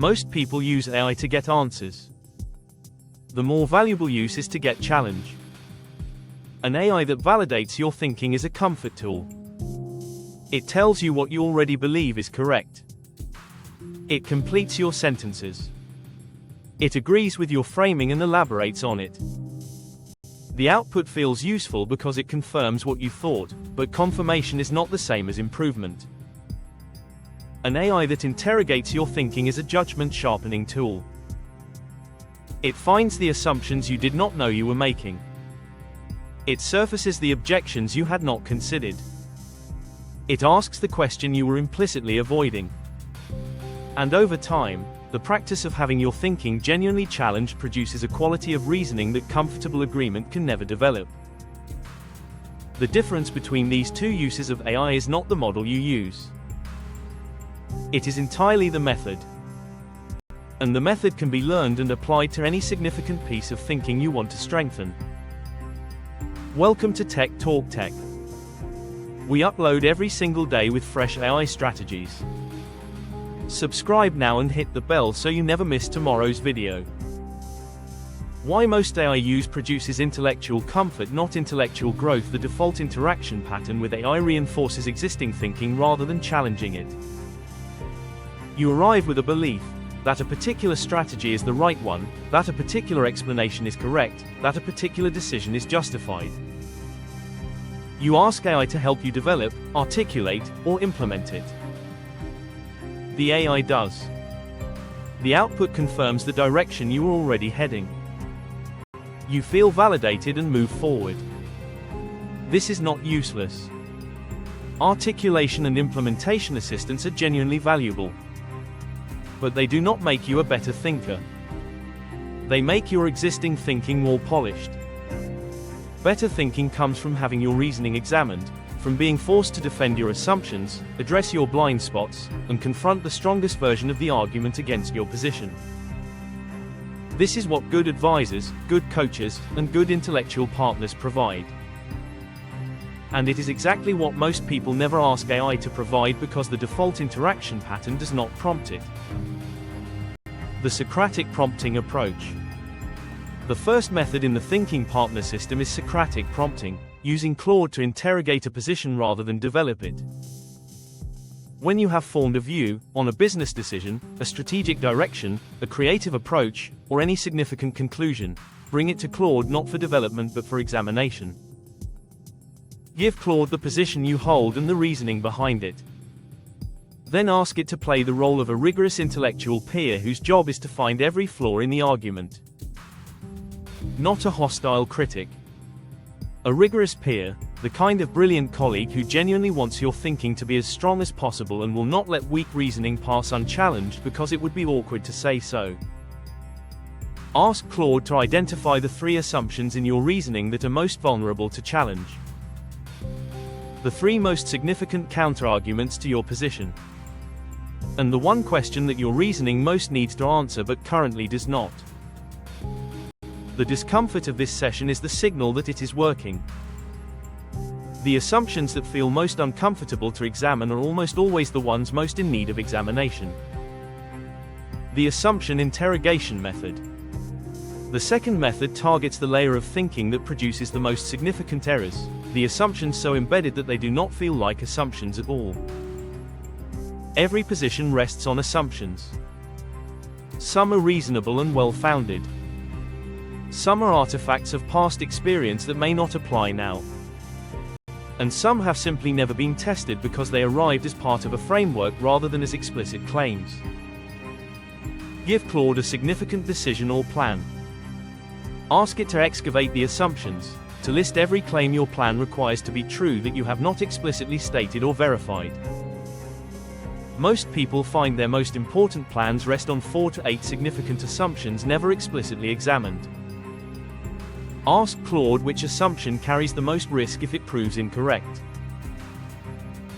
Most people use AI to get answers. The more valuable use is to get challenge. An AI that validates your thinking is a comfort tool. It tells you what you already believe is correct. It completes your sentences. It agrees with your framing and elaborates on it. The output feels useful because it confirms what you thought, but confirmation is not the same as improvement. An AI that interrogates your thinking is a judgment-sharpening tool. It finds the assumptions you did not know you were making. It surfaces the objections you had not considered. It asks the question you were implicitly avoiding. And over time, the practice of having your thinking genuinely challenged produces a quality of reasoning that comfortable agreement can never develop. The difference between these two uses of AI is not the model you use. It is entirely the method. And the method can be learned and applied to any significant piece of thinking you want to strengthen. Welcome to Tech Talk Tech. We upload every single day with fresh AI strategies. Subscribe now and hit the bell so you never miss tomorrow's video. Why most AI use produces intellectual comfort, not intellectual growth. The default interaction pattern with AI reinforces existing thinking rather than challenging it. You arrive with a belief that a particular strategy is the right one, that a particular explanation is correct, that a particular decision is justified. You ask AI to help you develop, articulate, or implement it. The AI does. The output confirms the direction you are already heading. You feel validated and move forward. This is not useless. Articulation and implementation assistance are genuinely valuable. But they do not make you a better thinker. They make your existing thinking more polished. Better thinking comes from having your reasoning examined, from being forced to defend your assumptions, address your blind spots, and confront the strongest version of the argument against your position. This is what good advisors, good coaches, and good intellectual partners provide. And it is exactly what most people never ask AI to provide because the default interaction pattern does not prompt it. The Socratic prompting approach. The first method in the thinking partner system is Socratic prompting, using Claude to interrogate a position rather than develop it. When you have formed a view on a business decision, a strategic direction, a creative approach, or any significant conclusion, bring it to Claude not for development but for examination. Give Claude the position you hold and the reasoning behind it. Then ask it to play the role of a rigorous intellectual peer whose job is to find every flaw in the argument. Not a hostile critic. A rigorous peer, the kind of brilliant colleague who genuinely wants your thinking to be as strong as possible and will not let weak reasoning pass unchallenged because it would be awkward to say so. Ask Claude to identify the 3 assumptions in your reasoning that are most vulnerable to challenge. The 3 most significant counterarguments to your position. And the one question that your reasoning most needs to answer but currently does not. The discomfort of this session is the signal that it is working. The assumptions that feel most uncomfortable to examine are almost always the ones most in need of examination. The assumption interrogation method. The second method targets the layer of thinking that produces the most significant errors, the assumptions so embedded that they do not feel like assumptions at all. Every position rests on assumptions. Some are reasonable and well-founded. Some are artifacts of past experience that may not apply now. And some have simply never been tested because they arrived as part of a framework rather than as explicit claims. Give Claude a significant decision or plan. Ask it to excavate the assumptions, to list every claim your plan requires to be true that you have not explicitly stated or verified. Most people find their most important plans rest on 4 to 8 significant assumptions never explicitly examined. Ask Claude which assumption carries the most risk if it proves incorrect.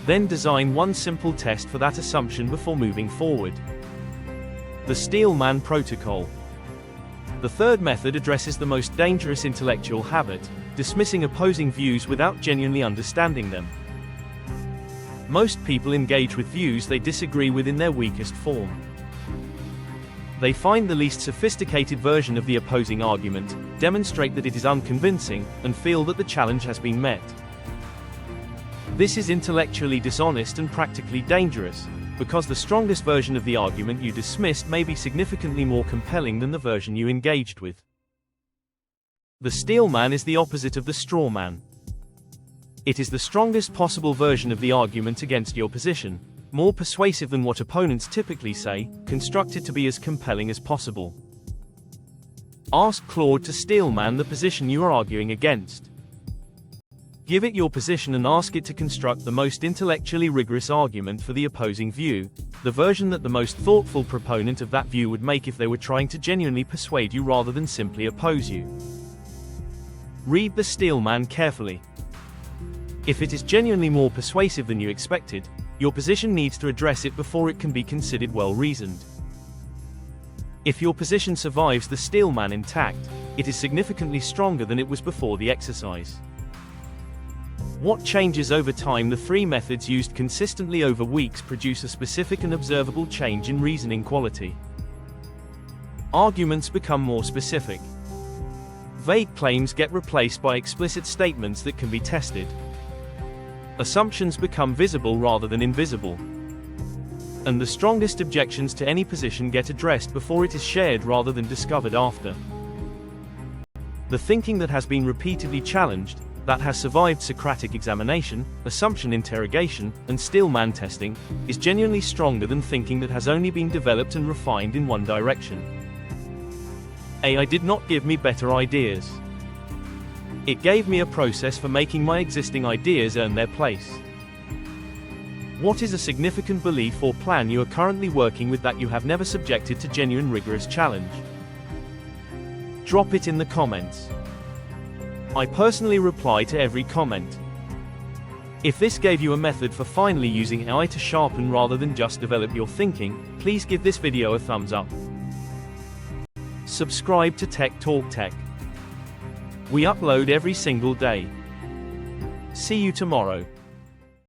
Then design one simple test for that assumption before moving forward. The Steelman Protocol. The third method addresses the most dangerous intellectual habit, dismissing opposing views without genuinely understanding them. Most people engage with views they disagree with in their weakest form. They find the least sophisticated version of the opposing argument, demonstrate that it is unconvincing, and feel that the challenge has been met. This is intellectually dishonest and practically dangerous, because the strongest version of the argument you dismissed may be significantly more compelling than the version you engaged with. The steel man is the opposite of the straw man. It is the strongest possible version of the argument against your position, more persuasive than what opponents typically say, constructed to be as compelling as possible. Ask Claude to steel man the position you are arguing against. Give it your position and ask it to construct the most intellectually rigorous argument for the opposing view, the version that the most thoughtful proponent of that view would make if they were trying to genuinely persuade you rather than simply oppose you. Read the steel man carefully. If it is genuinely more persuasive than you expected, your position needs to address it before it can be considered well-reasoned. If your position survives the steel man intact, it is significantly stronger than it was before the exercise. What changes over time? The three methods used consistently over weeks produce a specific and observable change in reasoning quality. Arguments become more specific. Vague claims get replaced by explicit statements that can be tested. Assumptions become visible rather than invisible. And the strongest objections to any position get addressed before it is shared rather than discovered after. The thinking that has been repeatedly challenged, that has survived Socratic examination, assumption interrogation, and steel man testing, is genuinely stronger than thinking that has only been developed and refined in one direction. AI did not give me better ideas. It gave me a process for making my existing ideas earn their place. What is a significant belief or plan you are currently working with that you have never subjected to genuine rigorous challenge? Drop it in the comments. I personally reply to every comment. If this gave you a method for finally using AI to sharpen rather than just develop your thinking, please give this video a thumbs up. Subscribe to Tech Talk Tech. We upload every single day. See you tomorrow.